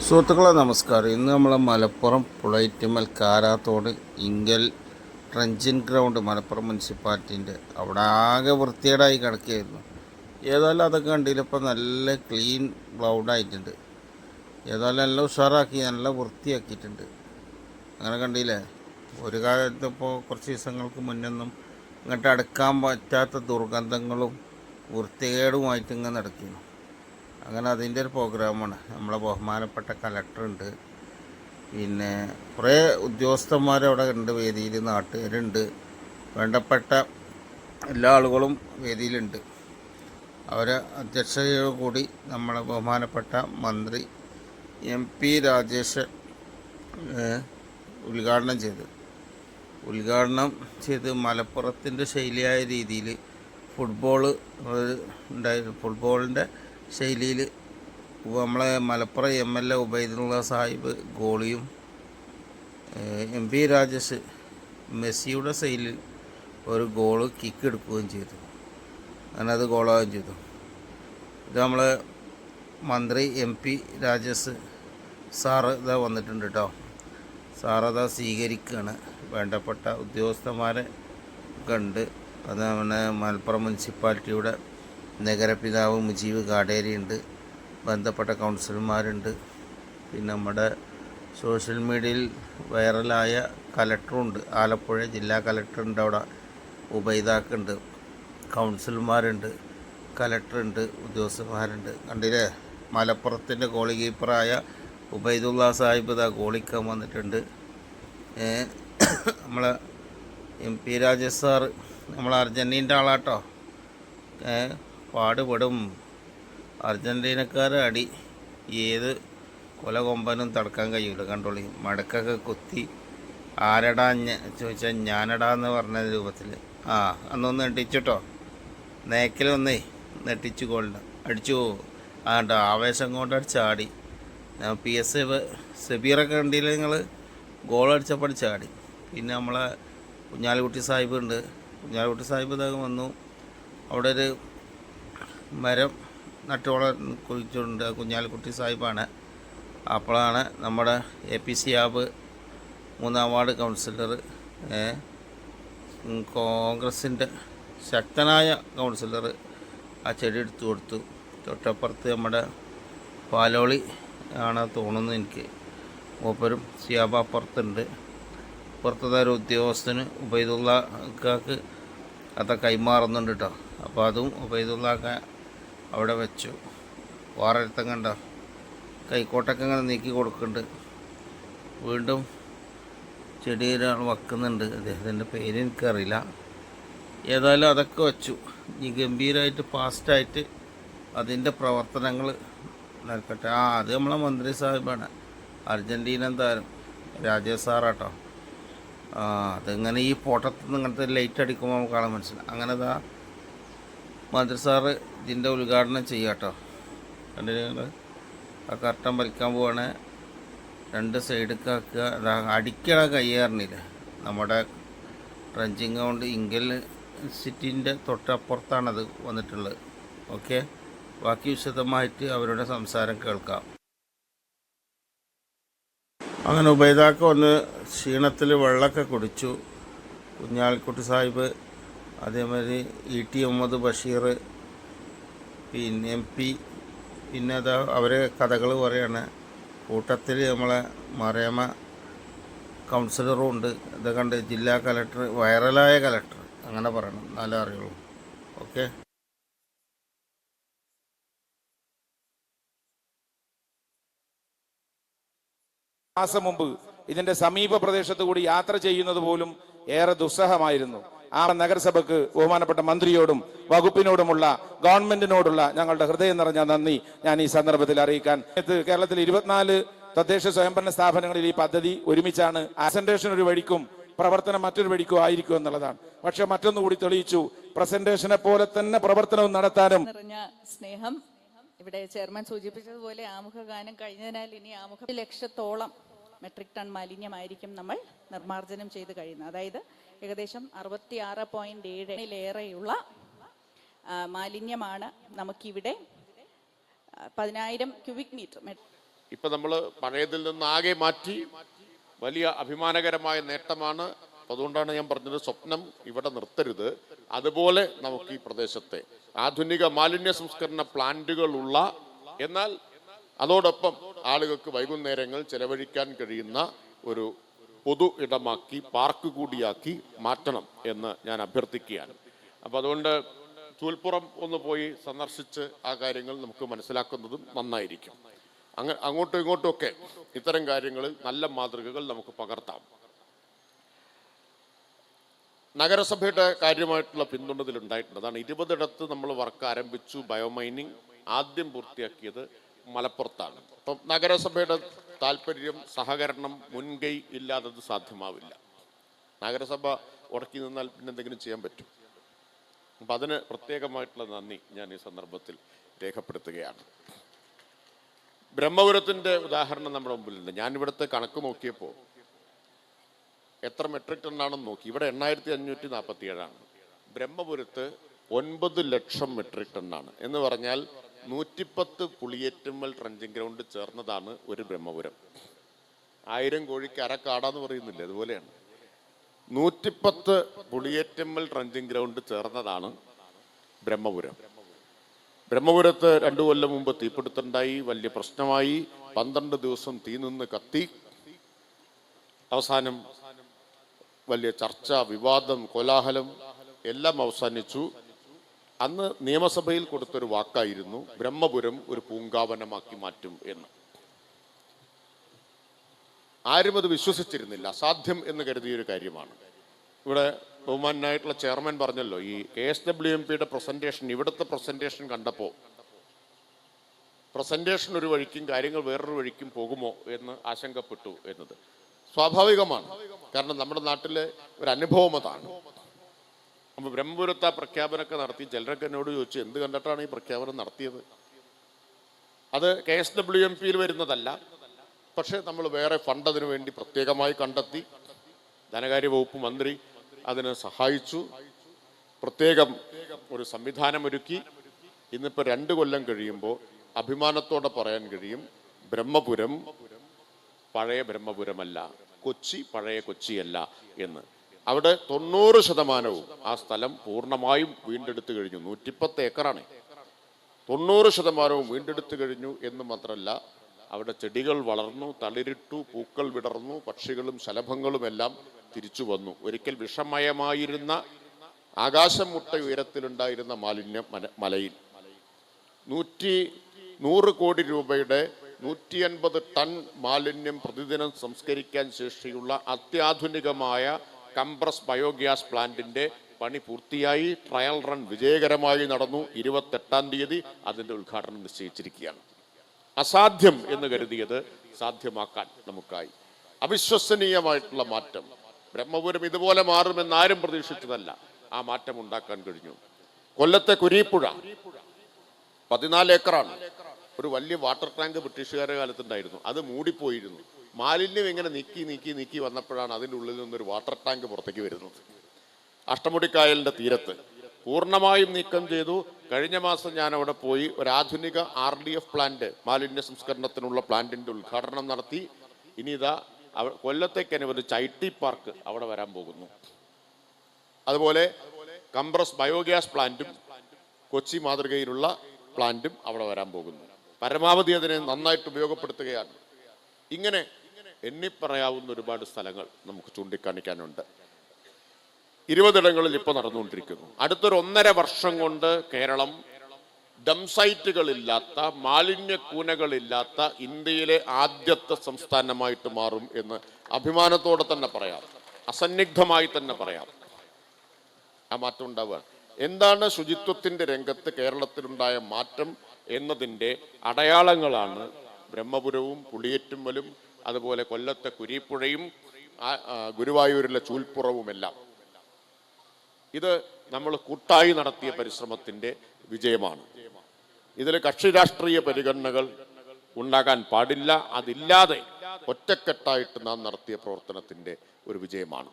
സുഹൃത്തുക്കളെ നമസ്കാരം. ഇന്ന് നമ്മൾ മലപ്പുറം പുളയറ്റുമ്മൽ കാരാത്തോട് ഇങ്കൽ ട്രഞ്ചിങ് ഗ്രൗണ്ട് മലപ്പുറം മുനിസിപ്പാലിറ്റീൻ്റെ അവിടെ ആകെ വൃത്തികേടായി കിടക്കുകയായിരുന്നു. ഏതായാലും അതൊക്കെ കണ്ടില്ലപ്പോൾ നല്ല ക്ലീൻ ക്ലൗഡായിട്ടുണ്ട്. ഏതായാലും നല്ല ഉഷാറാക്കി നല്ല വൃത്തിയാക്കിയിട്ടുണ്ട്. അങ്ങനെ കണ്ടില്ലേ, ഒരു കാലത്ത് ഇപ്പോൾ കുറച്ച് ദിവസങ്ങൾക്ക് മുന്നൊന്നും ഇങ്ങോട്ട് അടുക്കാൻ പറ്റാത്ത ദുർഗന്ധങ്ങളും വൃത്തികേടുമായിട്ട് ഇങ്ങനെ നടക്കുന്നു. അങ്ങനെ അതിൻ്റെ ഒരു പ്രോഗ്രാമാണ്. നമ്മളെ ബഹുമാനപ്പെട്ട കലക്ടറുണ്ട്, പിന്നെ കുറേ ഉദ്യോഗസ്ഥന്മാരവിടെ ഉണ്ട്, വേദിയിൽ നാട്ടുകാരുണ്ട്, വേണ്ടപ്പെട്ട എല്ലാ ആളുകളും വേദിയിലുണ്ട്. അവരെ അധ്യക്ഷതയോടു കൂടി നമ്മളെ ബഹുമാനപ്പെട്ട മന്ത്രി MP രാജേഷ് ഉദ്ഘാടനം ചെയ്ത് മലപ്പുറത്തിൻ്റെ ശൈലിയായ രീതിയിൽ ഫുട്ബോളിൻ്റെ ശൈലിയിൽ നമ്മളെ മലപ്പുറം MLA ഉബൈദുള്ള സാഹിബ് ഗോളിയും MP രാജേഷ് മെസ്സിയുടെ ശൈലിയിൽ ഒരു ഗോള് കിക്ക് എടുക്കുകയും ചെയ്തു. അങ്ങനെ അത് ഗോളാവുകയും ചെയ്തു. ഇത് നമ്മൾ മന്ത്രി MP രാജേഷ് സാറ് ഇതാ വന്നിട്ടുണ്ട് കേട്ടോ. സാറതാ സ്വീകരിക്കുകയാണ്. വേണ്ടപ്പെട്ട ഉദ്യോഗസ്ഥന്മാരെ കണ്ട് അതുപോലെ മലപ്പുറം മുനിസിപ്പാലിറ്റിയുടെ നഗരപിതാവ് മുജീബ് കാടേരിയുണ്ട്, ബന്ധപ്പെട്ട കൗൺസിലർമാരുണ്ട്, പിന്നെ നമ്മുടെ സോഷ്യൽ മീഡിയയിൽ വൈറലായ കലക്ടറുണ്ട്, ആലപ്പുഴ ജില്ലാ കലക്ടറുണ്ട്, അവിടെ ഉബൈദാക്കുണ്ട്, കൗൺസിലർമാരുണ്ട്, കലക്ടറുണ്ട്, ഉദ്യോഗസ്ഥന്മാരുണ്ട്. കണ്ടില്ലേ, മലപ്പുറത്തിൻ്റെ ഗോളി കീപ്പറായ ഉബൈദുള്ള സാഹിബ് ഇതാ ഗോളിക്കാൻ വന്നിട്ടുണ്ട്. നമ്മളെ MP രാജേഷ് സാറ് നമ്മളെ അർജൻറ്റീൻ്റെ ആളാട്ടോ. പാടുപെടും. അർജൻറ്റീനക്കാരെ അടി ഏത് കൊല കൊമ്പനും തടുക്കാൻ കഴിയില്ല. കണ്ടോളി, മടക്കൊക്കെ കുത്തി ആരടാ ചോദിച്ചാൽ ഞാനടാ എന്ന് പറഞ്ഞ രൂപത്തിൽ അന്നൊന്ന് നെട്ടിച്ചിട്ടോ, നേക്കിലൊന്നേ നെട്ടിച്ചു ഗോളിന് അടിച്ചു. ആണ്ടോ ആവേശം കൊണ്ട് ചാടി. PS സബീറൊക്കെ കണ്ടില്ല നിങ്ങൾ, ഗോളടിച്ചപ്പോൾ ചാടി. പിന്നെ നമ്മളെ കുഞ്ഞാലിക്കുട്ടി സാഹിബ് ഉണ്ട്. കുഞ്ഞാലിക്കുട്ടി സാഹിബ് ഇതൊക്കെ വന്നു. അവിടെ ഒരു മരം നട്ടോളം കുഴിച്ചിട്ടുണ്ട്. കുഞ്ഞാലിക്കുട്ടി സാഹിബാണ്. അപ്പോഴാണ് നമ്മുടെ APC ആബ് 3-ാം വാർഡ് കൗൺസിലർ, കോൺഗ്രസിൻ്റെ ശക്തനായ കൗൺസിലർ ആ ചെടി എടുത്തു കൊടുത്തു. തൊട്ടപ്പുറത്ത് നമ്മുടെ പാലോളി ആണ് തോന്നുന്നു എനിക്ക്, മൂപ്പരും സിയാബ് അപ്പുറത്തുണ്ട്. പുറത്തത്തെ ഒരു ഉദ്യോഗസ്ഥന് ഉബൈദുള്ളക്ക് അത് കൈമാറുന്നുണ്ട് കേട്ടോ. അപ്പോൾ അതും ഉബൈദുള്ളക്ക് അവിടെ വെച്ചു. വേറൊരുത്തം കണ്ടോ, കൈക്കോട്ടൊക്കെ ഇങ്ങനെ നീക്കി കൊടുക്കുന്നുണ്ട്. വീണ്ടും ചെടിയൊരാൾ വെക്കുന്നുണ്ട്, അദ്ദേഹത്തിൻ്റെ പേര് എനിക്കറിയില്ല. ഏതായാലും അതൊക്കെ വെച്ചു. ഈ ഗംഭീരമായിട്ട് ഫാസ്റ്റായിട്ട് അതിൻ്റെ പ്രവർത്തനങ്ങൾ നടക്കട്ടെ. അത് നമ്മളെ മന്ത്രി സാഹിബാണ്, അർജൻറ്റീനൻ താരം രാജേഷ് സാറാട്ടോ. അതിങ്ങനെ ഈ ഫോട്ടോത്തിൽ നിന്ന് ഇങ്ങനത്തെ ലൈറ്റ് അടിക്കുമ്പോൾ നമുക്ക് കാണാൻ മനസ്സിലാവും. അങ്ങനെ മന്ത്രി സാറ് ഇതിൻ്റെ ഉദ്ഘാടനം ചെയ്യാട്ടോ. കണ്ടില്ല, ആ കർട്ടൻ വലിക്കാൻ പോവാണ്. 2 സൈഡൊക്കെ ആക്കുക. അടിക്കണ കയ്യേറിനില്ല. നമ്മുടെ ട്രഞ്ചിങ് ഗ്രൗണ്ട് ഇങ്കൽ സിറ്റിൻ്റെ തൊട്ടപ്പുറത്താണത് വന്നിട്ടുള്ളത്. ഓക്കെ, ബാക്കി വിശദമായിട്ട് അവരുടെ സംസാരം കേൾക്കാം. അങ്ങനെ ഉബൈദാക്ക വന്ന് ക്ഷീണത്തിൽ വെള്ളമൊക്കെ കുടിച്ചു. കുഞ്ഞാലിക്കുട്ടി സാഹിബ്, അതേമാതിരി ET മുഹമ്മദ് ബഷീർ, പിന്നെ MP, പിന്നെ അതാ അവരെ കഥകൾ പറയാണ്. കൂട്ടത്തിൽ നമ്മളെ മറിയമ്മ കൗൺസിലറും ഉണ്ട്. ഇത് കണ്ട് ജില്ലാ കലക്ടർ, വൈറലായ കലക്ടർ അങ്ങനെ പറയണം, എന്നാലേ അറിയുള്ളൂ. ഓക്കെ. മാസം മുമ്പ് ഇതിന്റെ സമീപ പ്രദേശത്ത് കൂടി യാത്ര ചെയ്യുന്നത് പോലും ഏറെ ദുസ്സഹമായിരുന്നു. ആ നഗരസഭയ്ക്ക് ബഹുമാനപ്പെട്ട മന്ത്രിയോടും വകുപ്പിനോടുമുള്ള ഗവൺമെന്റിനോടുള്ള ഞങ്ങളുടെ ഹൃദയം നിറഞ്ഞ നന്ദി ഞാൻ ഈ സന്ദർഭത്തിൽ അറിയിക്കാൻ. കേരളത്തിൽ 24 തദ്ദേശ സ്വയംഭരണ സ്ഥാപനങ്ങളിൽ ഈ പദ്ധതി ഒരുമിച്ചാണ്. പ്രസന്റേഷൻ ഒരു വഴിക്കും പ്രവർത്തനം മറ്റൊരു വഴിക്കും ആയിരിക്കും എന്നുള്ളതാണ്. പക്ഷെ മറ്റൊന്നുകൂടി തെളിയിച്ചു, പ്രസന്റേഷനെ പോലെ തന്നെ പ്രവർത്തനവും നടത്താനും. സ്നേഹം ഇവിടെ ചെയർമാൻ സൂചിപ്പിച്ചതുപോലെ ആമുഖ ഗാനം കഴിഞ്ഞതിനാൽ ഇനി 1 ലക്ഷത്തോളം മെട്രിക് ടൺ മാലിന്യമായിരിക്കും നമ്മൾ നിർമ്മാർജ്ജനം ചെയ്ത് കഴിയുന്നത്. അതായത് ഏകദേശം 66.7 മാലിന്യമാണ് നമുക്കിവിടെ 10,000 ക്യൂബിക് മീറ്റർ ഇപ്പം നമ്മൾ പഴയതിൽ നിന്ന് ആകെ മാറ്റി, വലിയ അഭിമാനകരമായ നേട്ടമാണ്. അതുകൊണ്ടാണ് ഞാൻ പറഞ്ഞത് സ്വപ്നം ഇവിടെ നിർത്തരുത്. അതുപോലെ നമുക്ക് ഈ പ്രദേശത്തെ ആധുനിക മാലിന്യ സംസ്കരണ പ്ലാന്റുകളുള്ള, എന്നാൽ അതോടൊപ്പം ആളുകൾക്ക് വൈകുന്നേരങ്ങൾ ചെലവഴിക്കാൻ കഴിയുന്ന ഒരു പൊതു ഇടമാക്കി, പാർക്ക് കൂടിയാക്കി മാറ്റണം എന്ന് ഞാൻ അഭ്യർത്ഥിക്കുകയാണ്. അപ്പോൾ അതുകൊണ്ട് ചൂൽപ്പുറം ഒന്ന് പോയി സന്ദർശിച്ച് ആ കാര്യങ്ങൾ നമുക്ക് മനസ്സിലാക്കുന്നതും നന്നായിരിക്കും. അങ്ങോട്ടും ഇങ്ങോട്ടും ഒക്കെ ഇത്തരം കാര്യങ്ങളിൽ നല്ല മാതൃകകൾ നമുക്ക് പകർത്താം. നഗരസഭയുടെ കാര്യമായിട്ടുള്ള പിന്തുണ ഇതിലുണ്ടായിട്ടുണ്ട്. അതാണ് 20 നമ്മൾ വർക്ക് ആരംഭിച്ചു. ബയോമൈനിങ് ആദ്യം പൂർത്തിയാക്കിയത് മലപ്പുറത്താണ്. അപ്പം നഗരസഭയുടെ താല്പര്യം, സഹകരണം, മുൻകൈ ഇല്ലാതെ അത് സാധ്യമാവില്ല. നഗരസഭ ഉടക്കി നിന്നാൽ പിന്നെ എന്തെങ്കിലും ചെയ്യാൻ പറ്റും. അപ്പം അതിന് പ്രത്യേകമായിട്ടുള്ള നന്ദി ഞാൻ ഈ സന്ദർഭത്തിൽ രേഖപ്പെടുത്തുകയാണ്. ബ്രഹ്മപുരത്തിൻ്റെ ഉദാഹരണം നമ്മുടെ മുമ്പിലുണ്ട്. ഞാൻ ഇവിടുത്തെ കണക്ക് നോക്കിയപ്പോൾ എത്ര മെട്രിക് ടണ്ണാണെന്ന് നോക്കി. ഇവിടെ 8547. ബ്രഹ്മപുരത്ത് 9 ലക്ഷം മെട്രിക് ടണ്ണാണ്. എന്ന് പറഞ്ഞാൽ 110 പുളിയേറ്റുമ്മൽ ട്രഞ്ചിങ് ഗ്രൗണ്ട് ചേർന്നതാണ് ഒരു ബ്രഹ്മപുരം. 1000 കോഴിക്ക് അരക്കാടാന്ന് പറയുന്നില്ല, അതുപോലെയാണ്. 110 പുളിയേറ്റുമ്മൽ ട്രഞ്ചിങ് ഗ്രൗണ്ട് ചേർന്നതാണ് ബ്രഹ്മപുരം. ബ്രഹ്മപുരത്ത് 2 കൊല്ലം മുമ്പ് തീപിടുത്തുണ്ടായി, വലിയ പ്രശ്നമായി. 12 ദിവസം തീ നിന്ന് കത്തി. അവസാനം വലിയ ചർച്ച, വിവാദം, കോലാഹലം എല്ലാം അവസാനിച്ചു. അന്ന് നിയമസഭയിൽ കൊടുത്തൊരു വാക്കായിരുന്നു ബ്രഹ്മപുരം ഒരു പൂങ്കാവനമാക്കി മാറ്റും എന്ന്. ആരും അത് വിശ്വസിച്ചിരുന്നില്ല. അസാധ്യം എന്ന് കരുതിയൊരു കാര്യമാണ്. ഇവിടെ ബഹുമാനായിട്ടുള്ള ചെയർമാൻ പറഞ്ഞല്ലോ, ഈ KSWMPയുടെ പ്രസന്റേഷൻ, ഇവിടുത്തെ പ്രസന്റേഷൻ കണ്ടപ്പോൾ പ്രസന്റേഷൻ ഒരു വഴിക്കും കാര്യങ്ങൾ വേറൊരു വഴിക്കും പോകുമോ എന്ന് ആശങ്കപ്പെട്ടു എന്നത് സ്വാഭാവികമാണ്. കാരണം നമ്മുടെ നാട്ടിലെ ഒരു അനുഭവം അതാണ്. അപ്പോൾ ബ്രഹ്മപുരത്ത് ആ പ്രഖ്യാപനമൊക്കെ നടത്തി. ചിലരൊക്കെ എന്നോട് ചോദിച്ചു, എന്ത് കണ്ടിട്ടാണ് ഈ പ്രഖ്യാപനം നടത്തിയത്? അത് KSWMPയിൽ വരുന്നതല്ല, പക്ഷേ നമ്മൾ വേറെ ഫണ്ട് അതിനു വേണ്ടി പ്രത്യേകമായി കണ്ടെത്തി. ധനകാര്യ വകുപ്പ് മന്ത്രി അതിന് സഹായിച്ചു. പ്രത്യേകം ഒരു സംവിധാനമൊരുക്കി. ഇന്നിപ്പോൾ 2 കൊല്ലം കഴിയുമ്പോൾ അഭിമാനത്തോടെ പറയാൻ കഴിയും, ബ്രഹ്മപുരം പഴയ ബ്രഹ്മപുരമല്ല, കൊച്ചി പഴയ കൊച്ചിയല്ല എന്ന്. അവിടെ 90% ആ സ്ഥലം പൂർണ്ണമായും വീണ്ടെടുത്തു കഴിഞ്ഞു. 110 ഏക്കറാണ്. 90% വീണ്ടെടുത്തു കഴിഞ്ഞു എന്ന് മാത്രമല്ല, അവിടെ ചെടികൾ വളർന്നു, തളിരിട്ടു, പൂക്കൾ വിടർന്നു, പക്ഷികളും ശലഭങ്ങളും എല്ലാം തിരിച്ചു വന്നു. ഒരിക്കൽ വിഷമയമായിരുന്ന ആകാശം മുട്ട ഉയരത്തിലുണ്ടായിരുന്ന മാലിന്യം മലയിൽ 100 കോടി രൂപയുടെ 150 ടൺ മാലിന്യം പ്രതിദിനം സംസ്കരിക്കാൻ ശേഷിയുള്ള അത്യാധുനികമായ കംപ്രസ് ബയോഗ്യാസ് പ്ലാന്റിന്റെ പണി പൂർത്തിയായി. ട്രയൽ റൺ വിജയകരമായി നടന്നു. 28-ാം തീയതി അതിന്റെ ഉദ്ഘാടനം നിശ്ചയിച്ചിരിക്കുകയാണ്. അസാധ്യം എന്ന് കരുതിയത് സാധ്യമാക്കാൻ നമുക്കായി. അവിശ്വസനീയമായിട്ടുള്ള മാറ്റം. ബ്രഹ്മപുരം ഇതുപോലെ മാറുമെന്ന് ആരും പ്രതീക്ഷിച്ചതല്ല. ആ മാറ്റം ഉണ്ടാക്കാൻ കഴിഞ്ഞു. കൊല്ലത്തെ കുരീപ്പുഴ 14 ഏക്കറാണ്. ഒരു വലിയ വാട്ടർ ടാങ്ക് ബ്രിട്ടീഷുകാരുടെ കാലത്തുണ്ടായിരുന്നു. അത് മൂടിപ്പോയിരുന്നു. മാലിന്യം ഇങ്ങനെ നീക്കി വന്നപ്പോഴാണ് അതിൻ്റെ ഉള്ളിൽ നിന്നൊരു വാട്ടർ ടാങ്ക് പുറത്തേക്ക് വരുന്നത്. അഷ്ടമുടിക്കായലിൻ്റെ തീരത്ത് പൂർണ്ണമായും നീക്കം ചെയ്തു. കഴിഞ്ഞ മാസം ഞാൻ അവിടെ പോയി ഒരു ആധുനിക RDF പ്ലാന്റ്, മാലിന്യ സംസ്കരണത്തിനുള്ള പ്ലാന്റിന്റെ ഉദ്ഘാടനം നടത്തി. ഇനി ഇതാ കൊല്ലത്തേക്ക് അനുവദിച്ച IT പാർക്ക് അവിടെ വരാൻ പോകുന്നു. അതുപോലെ കംപ്രസ് ബയോഗ്യാസ് പ്ലാന്റും കൊച്ചി മാതൃകയിലുള്ള പ്ലാന്റും അവിടെ വരാൻ പോകുന്നു. പരമാവധി അതിനെ നന്നായിട്ട് ഉപയോഗപ്പെടുത്തുകയാണ്. ഇങ്ങനെ എണ്ണിപ്പറയാവുന്ന ഒരുപാട് സ്ഥലങ്ങൾ നമുക്ക് ചൂണ്ടിക്കാണിക്കാനുണ്ട്. 20 ഇടങ്ങളിൽ ഇപ്പോൾ നടന്നുകൊണ്ടിരിക്കുന്നു. അടുത്തൊരു 1.5 വർഷം കൊണ്ട് കേരളം ഡംസൈറ്റുകളില്ലാത്ത, മാലിന്യക്കൂനകളില്ലാത്ത ഇന്ത്യയിലെ ആദ്യത്തെ സംസ്ഥാനമായിട്ട് മാറും എന്ന് അഭിമാനത്തോടെ തന്നെ പറയാം, അസന്നിഗ്ധമായി തന്നെ പറയാം. ആ മാറ്റം ഉണ്ടാവുകയാണ്. എന്താണ് ശുചിത്വത്തിന്റെ രംഗത്ത് കേരളത്തിലുണ്ടായ മാറ്റം എന്നതിൻ്റെ അടയാളങ്ങളാണ് ബ്രഹ്മപുരവും പുളിയേറ്റുമ്മലും അതുപോലെ കൊല്ലത്തെ കുരീപ്പുഴയും ഗുരുവായൂരിലെ ചൂൽപ്പുറവുമെല്ലാം. ഇത് നമ്മൾ കൂട്ടായി നടത്തിയ പരിശ്രമത്തിൻ്റെ വിജയമാണ്. ഇതിൽ കക്ഷി രാഷ്ട്രീയ പരിഗണനകൾ ഉണ്ടാകാൻ പാടില്ല. അതില്ലാതെ ഒറ്റക്കെട്ടായിട്ട് നാം നടത്തിയ പ്രവർത്തനത്തിൻ്റെ ഒരു വിജയമാണ്.